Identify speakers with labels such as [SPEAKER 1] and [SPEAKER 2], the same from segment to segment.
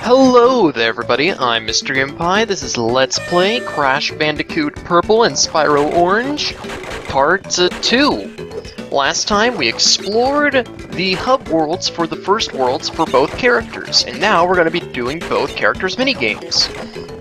[SPEAKER 1] Hello there everybody, I'm Mr. Gimpai. This is Let's Play Crash Bandicoot Purple and Spyro Orange, Part 2. Last time we explored the hub worlds for the first worlds for both characters, and now we're going to be doing both characters' minigames.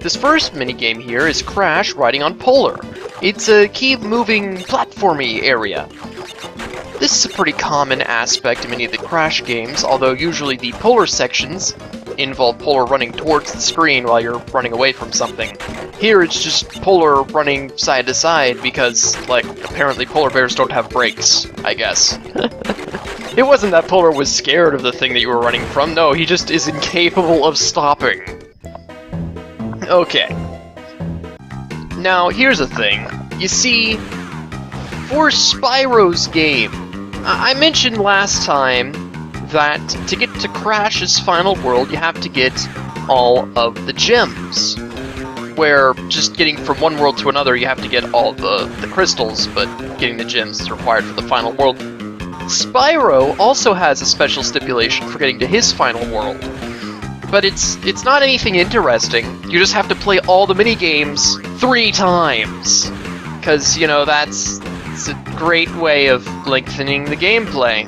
[SPEAKER 1] This first minigame here is Crash riding on Polar. It's a keep-moving platformy area. This is a pretty common aspect in many of the Crash games, although usually the Polar sections involve Polar running towards the screen while you're running away from something. Here it's just Polar running side to side because, like, apparently polar bears don't have brakes, I guess. It wasn't that Polar was scared of the thing that you were running from, no, he just is incapable of stopping. Okay. Now, here's the thing. You see, for Spyro's game, I mentioned last time that to get to Crash's final world, you have to get all of the gems. Where just getting from one world to another, you have to get all the crystals, but getting the gems is required for the final world. Spyro also has a special stipulation for getting to his final world. But it's not anything interesting. You just have to play all the minigames 3 times. Because, you know, it's a great way of lengthening the gameplay.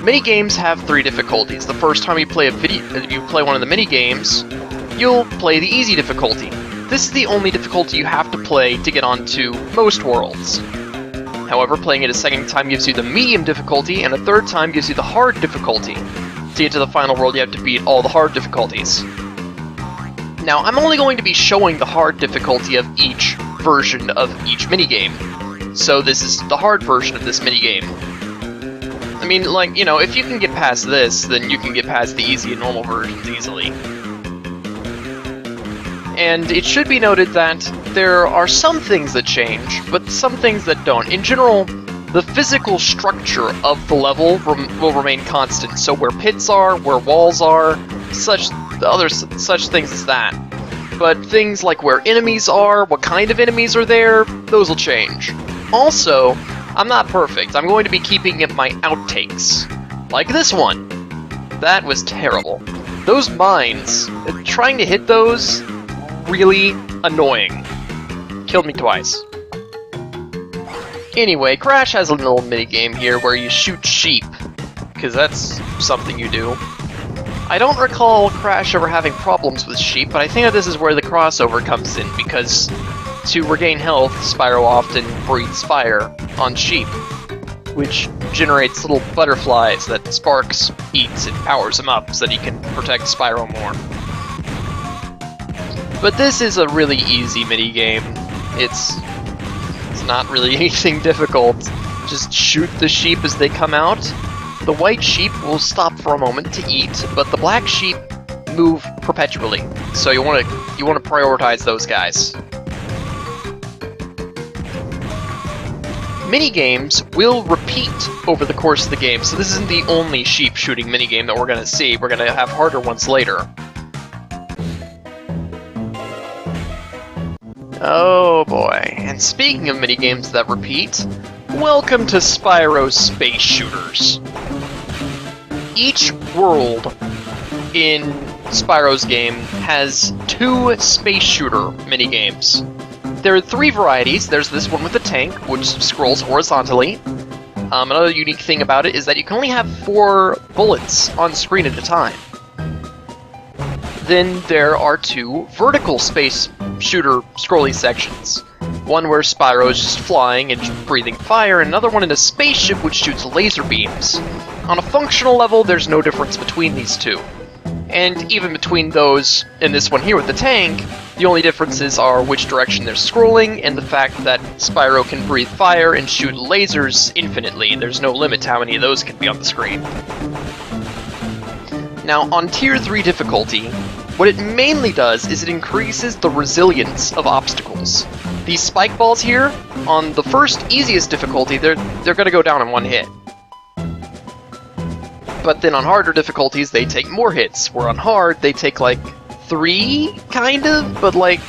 [SPEAKER 1] Minigames have 3 difficulties. The first time you play one of the minigames, you'll play the easy difficulty. This is the only difficulty you have to play to get onto most worlds. However, playing it a second time gives you the medium difficulty, and a third time gives you the hard difficulty. To get to the final world, you have to beat all the hard difficulties. Now, I'm only going to be showing the hard difficulty of each version of each minigame. So this is the hard version of this minigame. I mean, like, you know, if you can get past this, then you can get past the easy and normal versions easily. And it should be noted that there are some things that change, but some things that don't. In general, the physical structure of the level will remain constant. So where pits are, where walls are, such things as that. But things like where enemies are, what kind of enemies are there, those will change. Also, I'm not perfect. I'm going to be keeping in my outtakes. Like this one. That was terrible. Those mines, trying to hit those, really annoying. Killed me twice. Anyway, Crash has a little minigame here where you shoot sheep, because that's something you do. I don't recall Crash ever having problems with sheep, but I think that this is where the crossover comes in, because to regain health, Spyro often breathes fire on sheep, which generates little butterflies that Sparks eats and powers him up so that he can protect Spyro more. But this is a really easy minigame. It's not really anything difficult. Just shoot the sheep as they come out. The white sheep will stop for a moment to eat, but the black sheep move perpetually. So you want to prioritize those guys. Minigames will repeat over the course of the game, so this isn't the only sheep shooting minigame that we're going to see. We're going to have harder ones later. Oh boy, and speaking of minigames that repeat, welcome to Spyro's Space Shooters. Each world in Spyro's game has 2 space shooter minigames. There are 3 varieties. There's this one with the tank, which scrolls horizontally. Another unique thing about it is that you can only have 4 bullets on screen at a time. Then there are 2 vertical space shooter scrolly sections. One where Spyro is just flying and breathing fire, and another one in a spaceship which shoots laser beams. On a functional level, there's no difference between these 2. And even between those and this one here with the tank, the only differences are which direction they're scrolling and the fact that Spyro can breathe fire and shoot lasers infinitely. There's no limit to how many of those can be on the screen. Now, on Tier 3 difficulty, what it mainly does is it increases the resilience of obstacles. These spike balls here, on the first easiest difficulty, they're going to go down in 1 hit. But then on harder difficulties, they take more hits, where on hard, they take like 3, kind of, but like,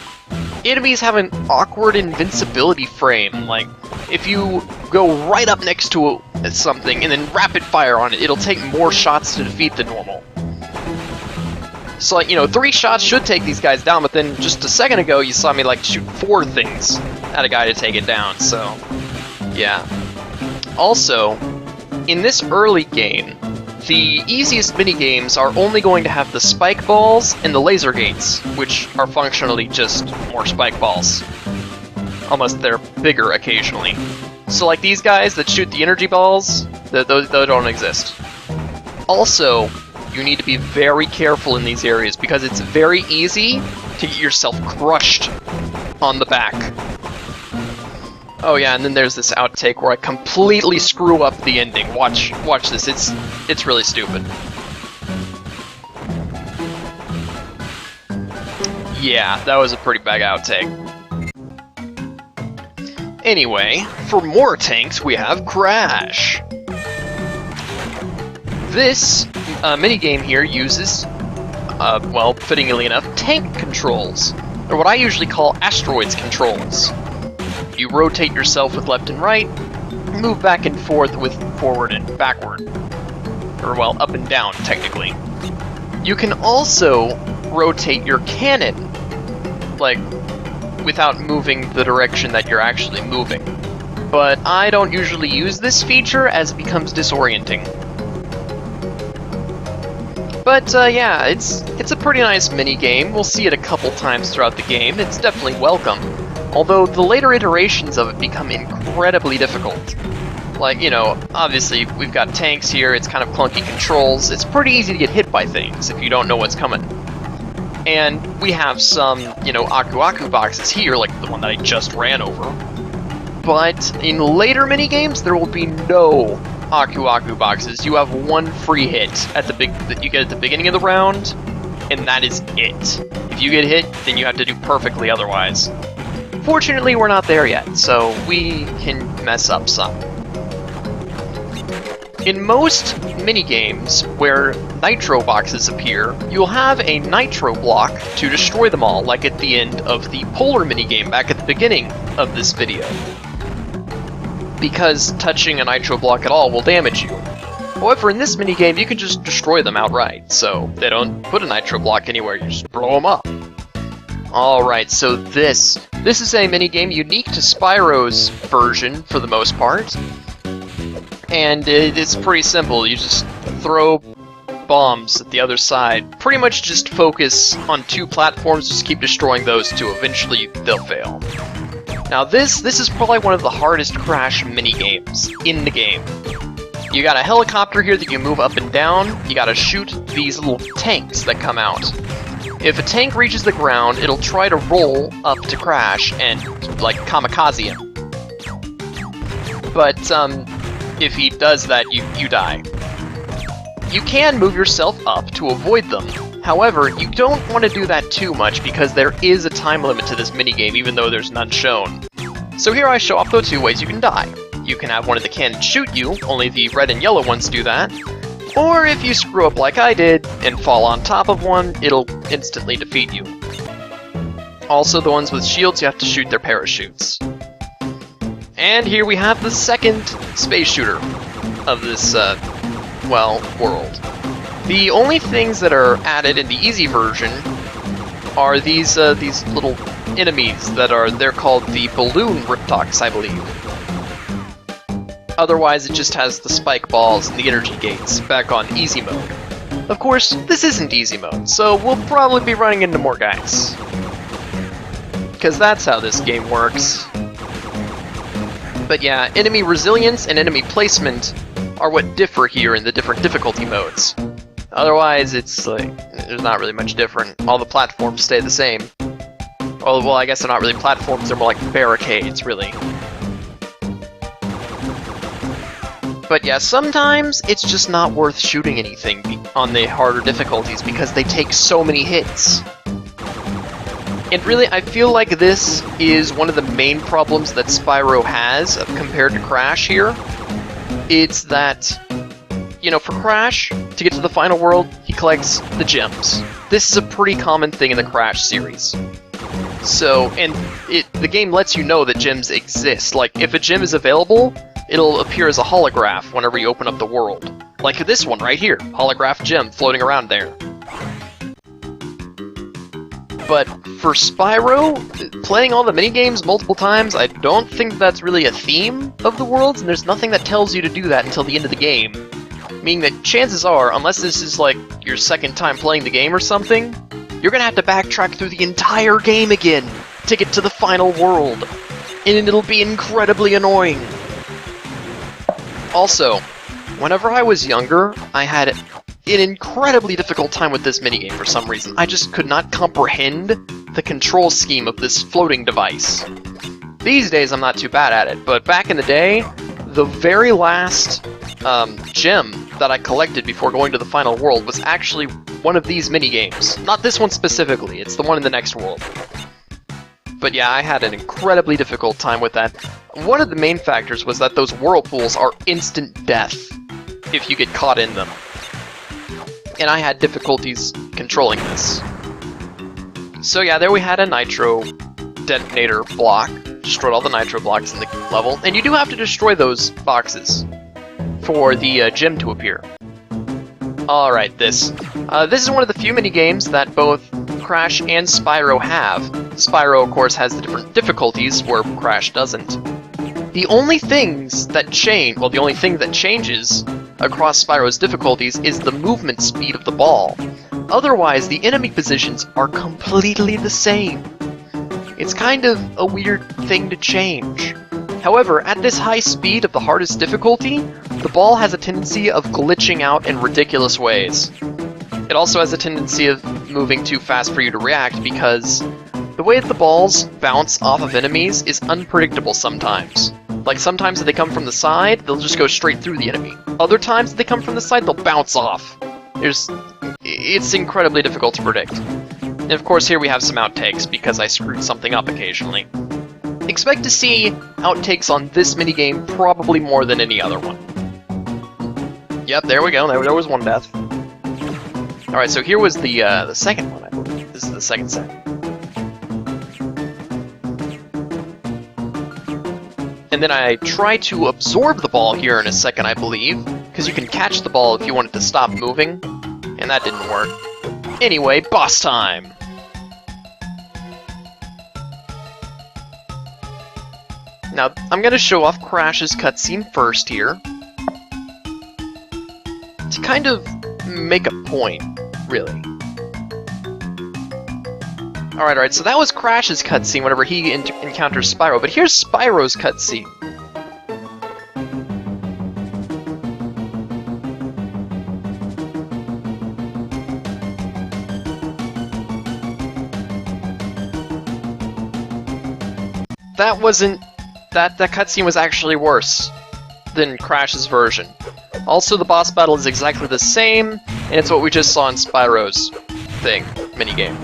[SPEAKER 1] enemies have an awkward invincibility frame. Like, if you go right up next to something and then rapid fire on it, it'll take more shots to defeat than normal. So, like, you know, 3 shots should take these guys down, but then just a second ago you saw me, like, shoot 4 things at a guy to take it down, so... yeah. Also, in this early game, the easiest minigames are only going to have the spike balls and the laser gates, which are functionally just more spike balls. Unless they're bigger occasionally. So like these guys that shoot the energy balls, those don't exist. Also, you need to be very careful in these areas because it's very easy to get yourself crushed on the back. Oh yeah, and then there's this outtake where I completely screw up the ending. Watch this. It's really stupid. Yeah, that was a pretty bad outtake. Anyway, for more tanks, we have Crash. This minigame here uses, well, fittingly enough, tank controls, or what I usually call asteroids controls. You rotate yourself with left and right, move back and forth with forward and backward. Or, well, up and down, technically. You can also rotate your cannon, like, without moving the direction that you're actually moving. But I don't usually use this feature as it becomes disorienting. But yeah, it's a pretty nice mini-game. We'll see it a couple times throughout the game. It's definitely welcome. Although the later iterations of it become incredibly difficult. Like, you know, obviously we've got tanks here, it's kind of clunky controls. It's pretty easy to get hit by things if you don't know what's coming. And we have some, you know, Aku Aku boxes here, like the one that I just ran over. But in later minigames, there will be no Aku Aku boxes. You have one free hit at that you get at the beginning of the round, and that is it. If you get hit, then you have to do perfectly otherwise. Fortunately, we're not there yet, so we can mess up some. In most minigames where nitro boxes appear, you'll have a nitro block to destroy them all, like at the end of the polar minigame back at the beginning of this video. Because touching a nitro block at all will damage you. However, in this minigame, you can just destroy them outright, so they don't put a nitro block anywhere, you just blow them up. Alright, so this is a minigame unique to Spyro's version, for the most part. And it's pretty simple, you just throw bombs at the other side. Pretty much just focus on 2 platforms, just keep destroying those 2, eventually they'll fail. Now this is probably one of the hardest Crash minigames in the game. You got a helicopter here that you move up and down, you gotta shoot these little tanks that come out. If a tank reaches the ground, it'll try to roll up to Crash and, like, kamikaze him. But, if he does that, you die. You can move yourself up to avoid them. However, you don't want to do that too much because there is a time limit to this minigame, even though there's none shown. So here I show off the 2 ways you can die. You can have one of the cannons shoot you, only the red and yellow ones do that. Or if you screw up like I did, and fall on top of one, it'll instantly defeat you. Also, the ones with shields, you have to shoot their parachutes. And here we have the second space shooter of this, well, world. The only things that are added in the easy version are these little enemies they're called the balloon riptocs, I believe. Otherwise, it just has the spike balls and the energy gates back on easy mode. Of course, this isn't easy mode, so we'll probably be running into more guys. Because that's how this game works. But yeah, enemy resilience and enemy placement are what differ here in the different difficulty modes. Otherwise, it's like, there's not really much different. All the platforms stay the same. Oh, well, I guess they're not really platforms, they're more like barricades, really. But yeah, sometimes it's just not worth shooting anything on the harder difficulties because they take so many hits. And really, I feel like this is one of the main problems that Spyro has compared to Crash here. It's that, you know, for Crash, to get to the final world, he collects the gems. This is a pretty common thing in the Crash series. So, and the game lets you know that gems exist. Like, if a gem is available, it'll appear as a holograph whenever you open up the world. Like this one right here, holograph gem floating around there. But for Spyro, playing all the minigames multiple times, I don't think that's really a theme of the worlds, and there's nothing that tells you to do that until the end of the game. Meaning that chances are, unless this is like your second time playing the game or something, you're gonna have to backtrack through the entire game again to get to the final world. And it'll be incredibly annoying. Also, whenever I was younger, I had an incredibly difficult time with this minigame for some reason. I just could not comprehend the control scheme of this floating device. These days I'm not too bad at it, but back in the day, the very last gem that I collected before going to the final world was actually one of these minigames. Not this one specifically, it's the one in the next world. But yeah, I had an incredibly difficult time with that. One of the main factors was that those whirlpools are instant death if you get caught in them. And I had difficulties controlling this. So yeah, there we had a nitro detonator block. Destroyed all the nitro blocks in the level. And you do have to destroy those boxes for the gem to appear. Alright, this is one of the few minigames that both Crash and Spyro have. Spyro, of course, has the different difficulties where Crash doesn't. The only things that change, well, the only thing that changes across Spyro's difficulties is the movement speed of the ball. Otherwise, the enemy positions are completely the same. It's kind of a weird thing to change. However, at this high speed of the hardest difficulty, the ball has a tendency of glitching out in ridiculous ways. It also has a tendency of moving too fast for you to react because the way that the balls bounce off of enemies is unpredictable sometimes. Like sometimes if they come from the side, they'll just go straight through the enemy. Other times if they come from the side, they'll bounce off. It's incredibly difficult to predict. And of course here we have some outtakes because I screwed something up occasionally. Expect to see outtakes on this minigame probably more than any other one. Yep, there we go, there was one death. Alright, so here was the second one, I believe. This is the second set. And then I try to absorb the ball here in a second, I believe, because you can catch the ball if you want it to stop moving, and that didn't work. Anyway, boss time! Now, I'm going to show off Crash's cutscene first here, to kind of make a point, really. Alright, so that was Crash's cutscene whenever he encounters Spyro, but here's Spyro's cutscene. That cutscene was actually worse than Crash's version. Also, the boss battle is exactly the same, and it's what we just saw in Spyro's minigame.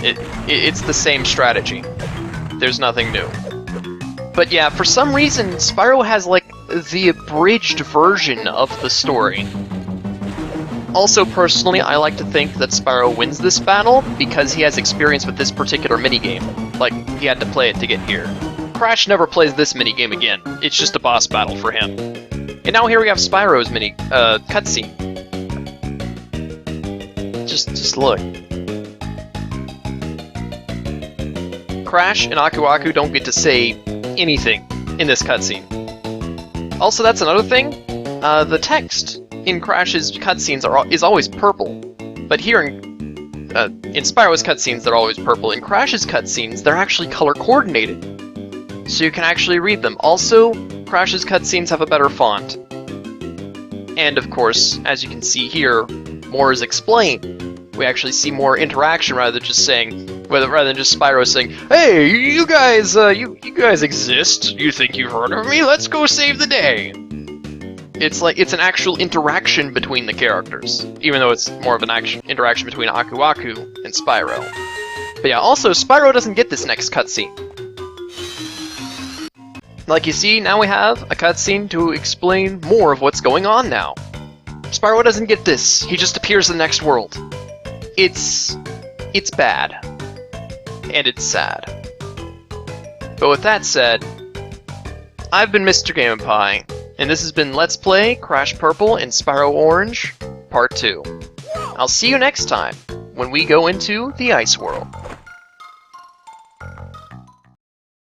[SPEAKER 1] It's the same strategy. There's nothing new. But yeah, for some reason, Spyro has, like, the abridged version of the story. Also, personally, I like to think that Spyro wins this battle because he has experience with this particular minigame. Like, he had to play it to get here. Crash never plays this minigame again. It's just a boss battle for him. And now here we have Spyro's cutscene. Just look. Crash and Aku Aku don't get to say anything in this cutscene. Also, that's another thing. The text in Crash's cutscenes is always purple, but here in Spyro's cutscenes they're always purple. In Crash's cutscenes, they're actually color coordinated, so you can actually read them. Also, Crash's cutscenes have a better font. And of course, as you can see here, more is explained. We actually see more interaction rather than just Spyro saying, "Hey, you guys exist. You think you've heard of me? Let's go save the day." It's like it's an actual interaction between the characters, even though it's more of an interaction between Aku Aku and Spyro. But yeah, also Spyro doesn't get this next cutscene. Like you see, now we have a cutscene to explain more of what's going on now. Spyro doesn't get this. He just appears in the next world. It's bad. And it's sad. But with that said, I've been Mr. Game & Pie, and this has been Let's Play Crash Purple and Spyro Orange, Part 2. I'll see you next time, when we go into the Ice World.